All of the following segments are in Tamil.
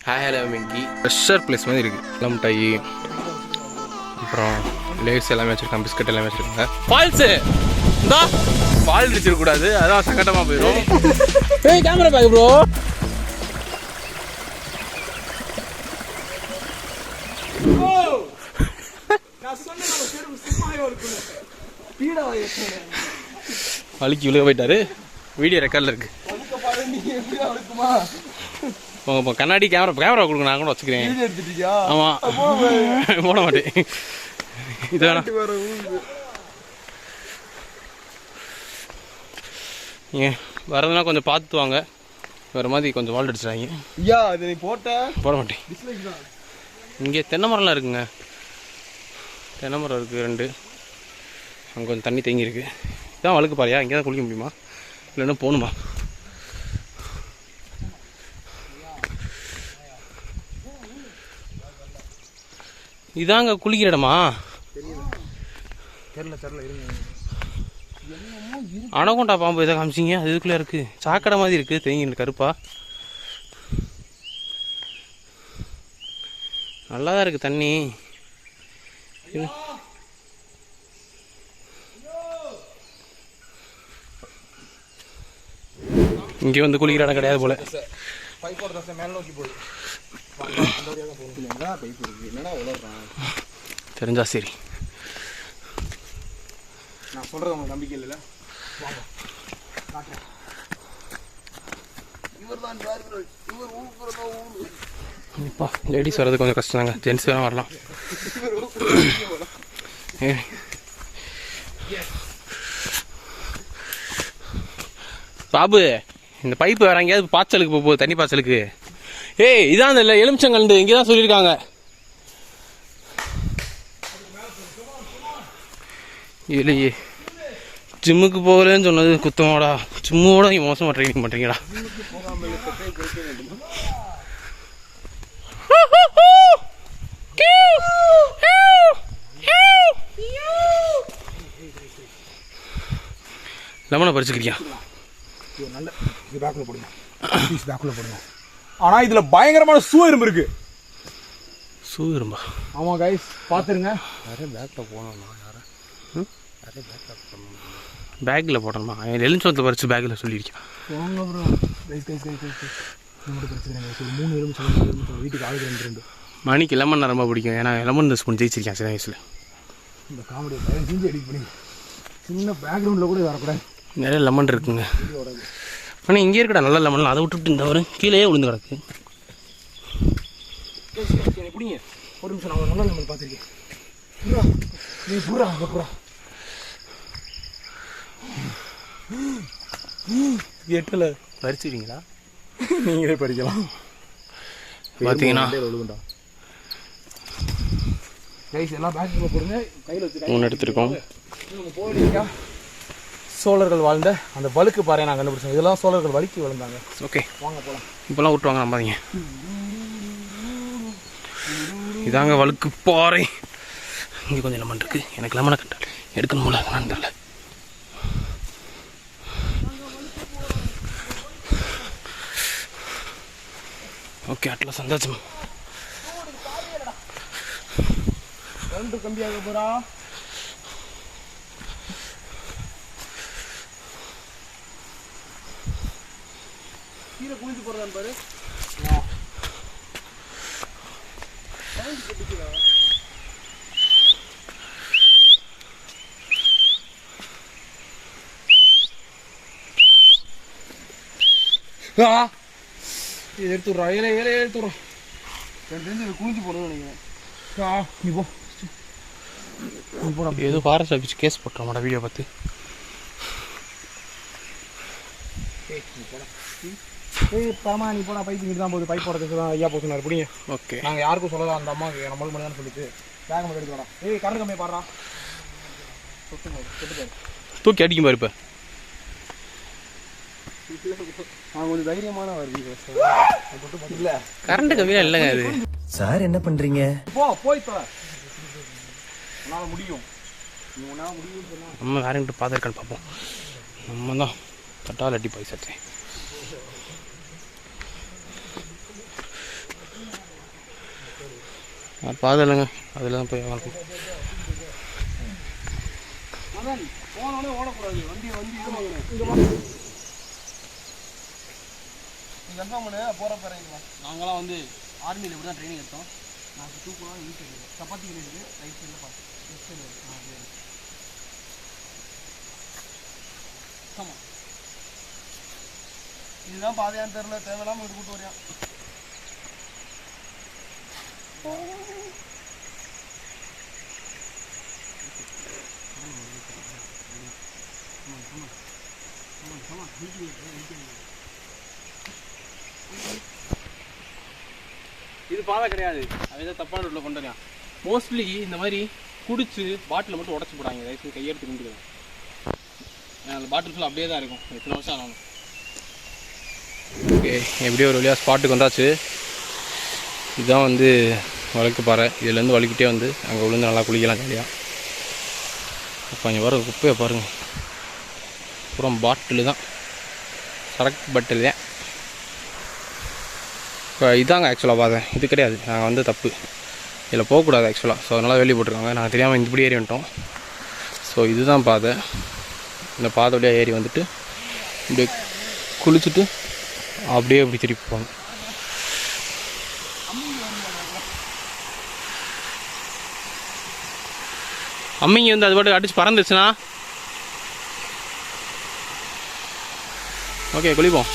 ஹாய் ஹலோ மிங்கி ஃப்ரெஷ்ஷர் பிளேஸ் மாதிரி இருக்குது. எல்லாம் மிட்டாயி அப்புறம் லேட்ஸ் எல்லாமே வச்சுருக்காங்க, பிஸ்கட் எல்லாமே வச்சுருக்காங்க. ஃபால்ஸு இந்தா ஃபால் அடிச்சிடக்கூடாது, அதான் சங்கட்டமாக போயிடும். ஏய் கேமரா பேக் ப்ரோ. வலிக்கு விழுக போயிட்டாரு. வீடியோ ரெக்கார்டில் இருக்கு. கண்ணாடி கேமரா கொடுங்க, நான் கூட வச்சுக்கிறேன். ஆமாம் போட மாட்டேன். இது வேணா ஏன் வரதுனா கொஞ்சம் பார்த்து வாங்க. வேறு மாதிரி கொஞ்சம் வால்ட் அடிச்சிடாங்க. போட மாட்டேன். இங்கே தென்னை மரம்லாம் இருக்குங்க. தென்னை மரம் இருக்குது 2. அங்கே கொஞ்சம் தண்ணி தேங்கி இருக்குது. இதான் வழுக்கு பாரியா? இங்கே தான் குளிக்க முடியுமா இல்லைன்னா போகணுமா? இதாங்க குளிக்கிற இடமா? அனகொண்டா பாம்பு எதை காமிச்சிங்க? அது இதுக்குள்ளே இருக்குது. சாக்கடை மாதிரி இருக்குது, தேங்கி கருப்பா. நல்லா தான் இருக்குது தண்ணி. இங்கே வந்து குளிக்கிற இடம் கிடையாது போல. தெரிஞ்சா சரி. நான் சொல்றது உங்களுக்கு நம்பிக்கை இல்லை. இப்போ லேடிஸ் வர்றது கொஞ்சம் கஷ்டம் தாங்க. ஜென்ஸ் வேணா வரலாம். பாபு இந்த பைப்பு வேற எங்கேயாவது பாய்ச்சலுக்கு போகுது, தண்ணி பாய்ச்சலுக்கு. ஏய் இதான் இல்லை எலுமிச்சங்கண்டு இங்கே தான் சொல்லியிருக்காங்க. இல்லையே ஜிம்முக்கு போகலன்னு சொன்னது குத்தமாடா. ஜிம்மோட மோசமாக ட்ரைனிங் பண்ணுறீங்கடா. லெமனை பறிச்சுக்கிறியா? ஆனா இதுல பயங்கரமான சூ எறும்பு இருக்கு. சூ எறும்பா? ஆமா கைஸ் பாத்துருங்க. நிறைய பேக்கில் போனோம்னா பேக்கில் போடணுமா? எலுமிச்சத்தை பறிச்சு பேக்கில் சொல்லியிருக்கேன். வீட்டுக்கு ஆளுக்கு 2 மணிக்கு லெமன் ரொம்ப பிடிக்கும். ஏன்னா லெமன் ஸ்பூன் ஜெயிச்சிருக்கேன் சின்ன வயசில். இந்த காமெடி செஞ்சு எடிட் பண்ணி சின்ன பேக்ரவுண்டில் கூட வரக்கூடாது. நிறைய லெமன் இருக்குங்க. ஆனால் இங்கே இருக்கடா நல்ல லெமன்லாம். அதை விட்டுட்டு இந்த வரும் கீழே விழுந்து கிடக்கு. எப்படிங்க ஒரு நிமிஷம், நான் ஒரு நல்ல லெமன் பார்த்துருக்கேன். நீ பூரா அங்கே பூரா 8ல் பறிச்சுக்கிறீங்களா? நீங்களே பறிக்கலாம். பார்த்தீங்கன்னா கைஸ் எல்லாம் பேக்கில் போடுங்க. கையில் வச்சு 3 எடுத்துருக்கோம். போடுறீங்க. சோழர்கள் வாழ்ந்த அந்த வழுக்கு பாறை நாங்கள் கண்டுபிடிச்சோம். இதெல்லாம் சோழர்கள் வழுக்கி விழுந்தாங்க. ஓகே வாங்க போகலாம். இப்போலாம் விட்டுவாங்க நம்பாதீங்க. இதாங்க வழுக்கு பாறை. இங்கே கொஞ்சம் லெமன் இருக்குது. எனக்கு லெமனை கட்டால் எடுக்கணும் போல தெரியல. ஓகே அட்ல சந்தோஷம். கம்பியாக போறா. கீழே குளிச்சு போறதான் பாரு. எடுத்துடுறா. ஏழை எடுத்துடுறோம். தெரிஞ்சு குளிச்சு போடணும்னு நினைக்கிறேன். நீ போ. ஏதோ ஃபாரஸ்ட் ஆஃபீஸ் கேஸ் போட்டுறோமாடா வீடியோ பார்த்து. பரமா நீ போனா பைப் இங்கிட்டு தான் போகுது. பைப் போடுறதுக்கு தான் ஐயா போக சொன்னார். பிடிங்க. ஓகே நாங்கள் யாருக்கும் சொல்லலாம். அந்த அம்மா நம்மளுக்கு மட்டும் தான் சொல்லிட்டு பேக் மட்டும் எடுத்து வரா. கரண்ட் கம்மியாக பாடுறா. தூக்கி அடிக்கும் பாரு. இப்போ கொஞ்சம் தைரியமான வருது. இல்லை கரண்ட் கம்மியாக இல்லைங்க. அது சார் என்ன பண்றீங்க? போய் உன்னால் முடியும். நீ உன்னால் முடியும்னு சொன்னால் நம்ம வேறங்கிட்ட பார்த்துருக்கான்னு பார்ப்போம். நம்ம தான் தட்டால் அடி பைசா. பாதை இல்லைங்க, அதில் தான் போய் வரணும். நாங்களாம் வந்து ஆர்மியில் இப்படி தான் ட்ரைனிங் எடுத்தோம். நாங்கள் தூக்கலாம் வீட்டு சப்பாத்தி இருக்குது ரைட் சைடில் பார்த்து லெஃப்ட் சைடு ஆமாம். இதுதான் பாதையான்னு தெரில, தேவையில்லாமல் இது கூட்டு வரையான். இது பாதை கிடையாது, அவன் தான் தப்பான ரூட்டில் கொண்டு வரான். மோஸ்ட்லி இந்த மாதிரி குடிச்சு பாட்டில் மட்டும் உடச்சி போடாங்க. தயவுசெய்து கையெடுத்து கொண்டுக்கிறேன். அந்த பாட்டில் ஃபுல்லாக அப்படியே தான் இருக்கும். எத்தனை வருஷம் ஆனாலும். ஓகே, எப்படியோ ஒரு வழியாக ஸ்பாட்டுக்கு வந்தாச்சு. இதுதான் வந்து வழுக்கு பாறை. இதுலேருந்து வழுக்கிட்டே வந்து அங்கே விழுந்து நல்லா குளிக்கலாம் ஜாலியாக. அப்போ இங்கே வர குப்பையை பாருங்கள், அப்புறம் பாட்டில் தான், சரக்கு பாட்டில் தான். இப்போ இதாங்க ஆக்சுவலாக பாதை, இது கிடையாது. நாங்கள் வந்து தப்பு, இதில் போகக்கூடாது ஆக்சுவலாக. ஸோ அதனால் வெளியே போட்டிருக்காங்க. நாங்கள் தெரியாமல் இப்படி ஏறி வந்துட்டோம். ஸோ இதுதான் பாதை. இந்த பாதை வழியாக ஏறி வந்துட்டு இப்படி குளிச்சுட்டு அப்படியே இப்படி திருப்பி போகணும். அம்மிங்க வந்து அது பாட்டு அடிச்சு பறந்துச்சுன்னா ஓகே குளிப்போம்.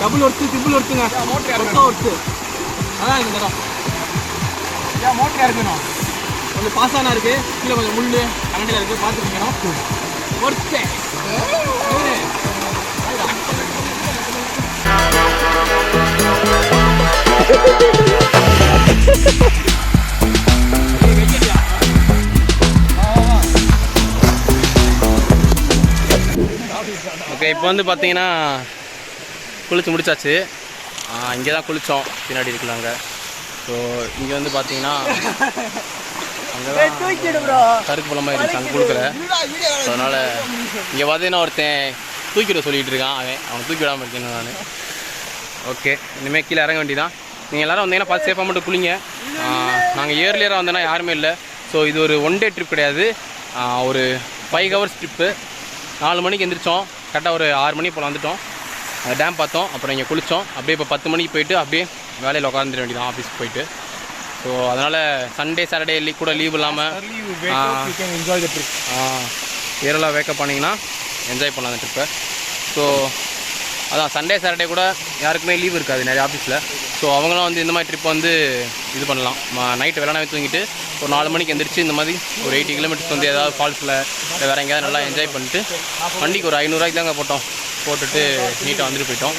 டபுள் ஒர்த்து ட்ரிபிள் ஒர்த்துங்க, மொத்தம் ஒர்த்து. அதான் இந்த தரம் ஏன் மோட்டராக இருக்கணும். கொஞ்சம் பாசானா இருக்குது, கீழே கொஞ்சம் முள் கரண்டில் இருக்குது, பார்த்துருக்கணும். ஒர்த்து ஓகே, இப்போ வந்து பார்த்தீங்கன்னா குளிச்சு முடிச்சாச்சு. இங்கே தான் குளித்தோம், பின்னாடி இருக்குல்ல அங்கே. ஸோ இங்கே வந்து பார்த்தீங்கன்னா அங்கே தான் கருக்கு பழமாக இருந்துச்சு, அங்கே கொடுக்கல. ஸோ அதனால் இங்கே பார்த்தீங்கன்னா ஒருத்தன் தூக்கிவிட சொல்லிகிட்டு இருக்கான். அவன் தூக்கி விடாமல் இருக்கேன் நான். ஓகே, இனிமேல் கீழே இறங்க வேண்டியதான். நீங்கள் எல்லோரும் வந்தீங்கன்னா பார்த்து சேஃபாக மட்டும் குளிங்க. நாங்கள் இயர்லியராக வந்தோன்னா யாருமே இல்லை. ஸோ இது ஒரு 1 டே ட்ரிப் கிடையாது, ஒரு 5 ஹவர்ஸ் ட்ரிப்பு. 4 மணிக்கு எந்திரிச்சோம், கரெக்டாக ஒரு 6 மணி போல் வந்துட்டோம். டேம் பார்த்தோம், அப்புறம் இங்கே குளித்தோம். அப்படியே இப்போ 10 மணிக்கு போயிட்டு அப்படியே வேலையில் உட்காந்துட வேண்டியதான் ஆஃபீஸ்க்கு போயிட்டு. ஸோ அதனால் சண்டே சாட்டர்டே கூட லீவ் இல்லாமல் ஏரெல்லாம் வேக்கப் பண்ணிங்கன்னா என்ஜாய் பண்ணலாம் அந்த ட்ரிப்பை. ஸோ அதான் சண்டே சாட்டர்டே கூட யாருக்குமே லீவ் இருக்காது நிறைய ஆஃபீஸில். ஸோ அவங்களாம் வந்து இந்த மாதிரி ட்ரிப் வந்து இது பண்ணலாம். நைட்டு வெள்ளனாவே தூங்கிட்டு ஒரு 4 மணிக்கு எந்திரிச்சு இந்த மாதிரி ஒரு 80 கிலோமீட்டர்ஸ் வந்து ஏதாவது ஃபால்ஸில் இல்லை வேறு எங்கேயாவது நல்லா என்ஜாய் பண்ணிட்டு வண்டிக்கு ஒரு 500 ரூபாய்க்கு தாங்க போட்டுட்டு நீட்டாக வந்துட்டு போயிட்டோம்.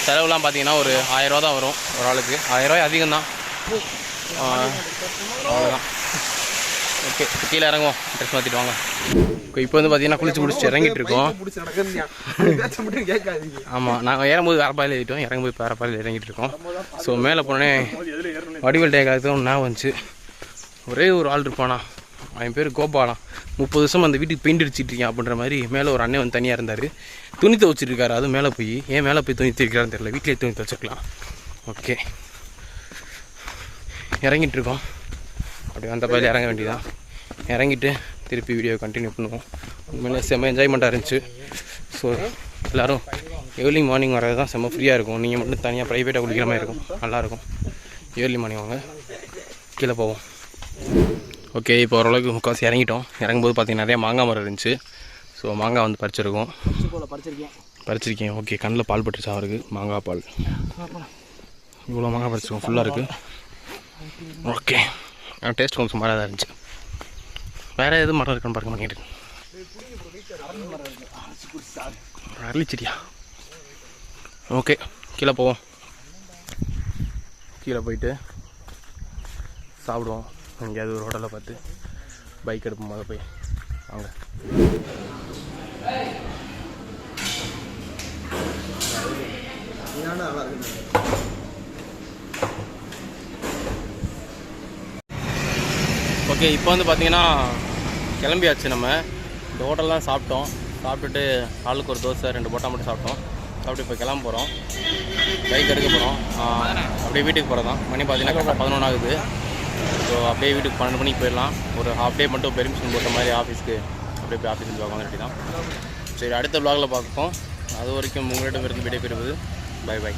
செலவுலாம் பார்த்தீங்கன்னா ஒரு 1000 ரூபா தான் வரும் ஒரு ஆளுக்கு. 1000 ரூபாய் அதிகம் தான். அவ்வளோதான். ஓகே, கீழே இறங்குவோம், ட்ரெஸ் மாற்றிட்டு வாங்க. இப்போ வந்து பார்த்தீங்கன்னா குளிச்சு முடிச்சுட்டு இறங்கிட்டு இருக்கோம். ஆமாம், நாங்கள் ஏறும்போது வேறு பாதையில் ஏறிட்டோம், இறங்கும்போது வேறு பாதையில் இறங்கிட்டு இருக்கோம். ஸோ மேலே போனே வடிவேல் டேக்காக ஒன்று ஞாபகம் வந்துச்சு. ஒரே ஒரு ஆள் இருப்பானா, அவன் பேர் கோபாலாம். 30 வருஷம் அந்த வீட்டுக்கு பெயிண்ட் அடிச்சிட்டு இருக்கேன் அப்படின்ற மாதிரி மேலே ஒரு அண்ணன் வந்து தனியாக இருந்தார். துணி துவச்சிருக்காரு. அது மேலே போய் ஏன் மேலே போய் துணி துவைக்கிறான்னு தெரியல, வீட்டிலே துணி துவச்சிக்கலாம். ஓகே, இறங்கிட்டு இருக்கோம். அப்படி வந்த பாதையில் இறங்க வேண்டியதான். இறங்கிட்டு திருப்பி வீடியோ கண்டினியூ பண்ணுவோம். உண்மையிலே செம்ம என்ஜாய்மெண்ட்டாக இருந்துச்சு. ஸோ எல்லோரும் ஏர்லி மார்னிங் வர்றது தான் செம்ம ஃப்ரீயாக இருக்கும். நீங்கள் மட்டும் தனியாக ப்ரைவேட்டாக குளிக்கிற மாதிரி இருக்கும், நல்லாயிருக்கும். ஏர்லி மார்னிங் வாங்க, கீழே போவோம். ஓகே, இப்போ ஓரளவுக்கு முக்கால்வாசி இறங்கிட்டோம். இறங்கும்போது பார்த்தீங்கன்னா நிறையா மாங்காய் மரம் இருந்துச்சு. ஸோ மாங்காய் வந்து பறிச்சிருக்கோம். பறிச்சிருக்கேன். ஓகே, கண்ணில் பால் பட்டுருச்சா அவருக்கு, மாங்காய் பால். இவ்வளோ மாங்காய் பறிச்சிருக்கோம், ஃபுல்லாக இருக்குது. ஓகே, டேஸ்ட் கொஞ்சம் சுமாராக தான் இருந்துச்சு. வேறு எதுவும் மரம் இருக்குன்னு பார்க்க மாட்டேங்குது. அரளிச்செடியா? ஓகே, கீழே போவோம். கீழே போயிட்டு சாப்பிடுவோம். எங்கேயாவது ஒரு ஹோட்டலில் பார்த்து பைக் எடுப்போம். அதை போய் வாங்க. ஓகே, இப்போ வந்து பார்த்தீங்கன்னா கிளம்பியாச்சு. நம்ம இந்த ஹோட்டல்லாம் சாப்பிட்டோம். சாப்பிட்டுட்டு ஆளுக்கு ஒரு தோசை 2 போட்டா மட்டும் சாப்பிட்டோம். சாப்பிட்டு இப்போ கிளம்ப போகிறோம். பைக் எடுக்க போகிறோம். அப்படியே வீட்டுக்கு போகிறது தான். மணி பார்த்தீங்கன்னா கரெக்டாக 11 ஆகுது. ஸோ அப்படியே வீட்டுக்கு 12 மணிக்கு போயிடலாம். ஒரு ஹாஃப் டே மட்டும் பெர்மிஷன் போட்ட மாதிரி ஆஃபீஸ்க்கு அப்படியே போய் ஆஃபீஸுக்கு பார்க்க வேண்டி தான். சரி, அடுத்த vlogல பார்ப்போம். அது வரைக்கும் உங்களிடம் இருந்து விடைபெறுவது. பை.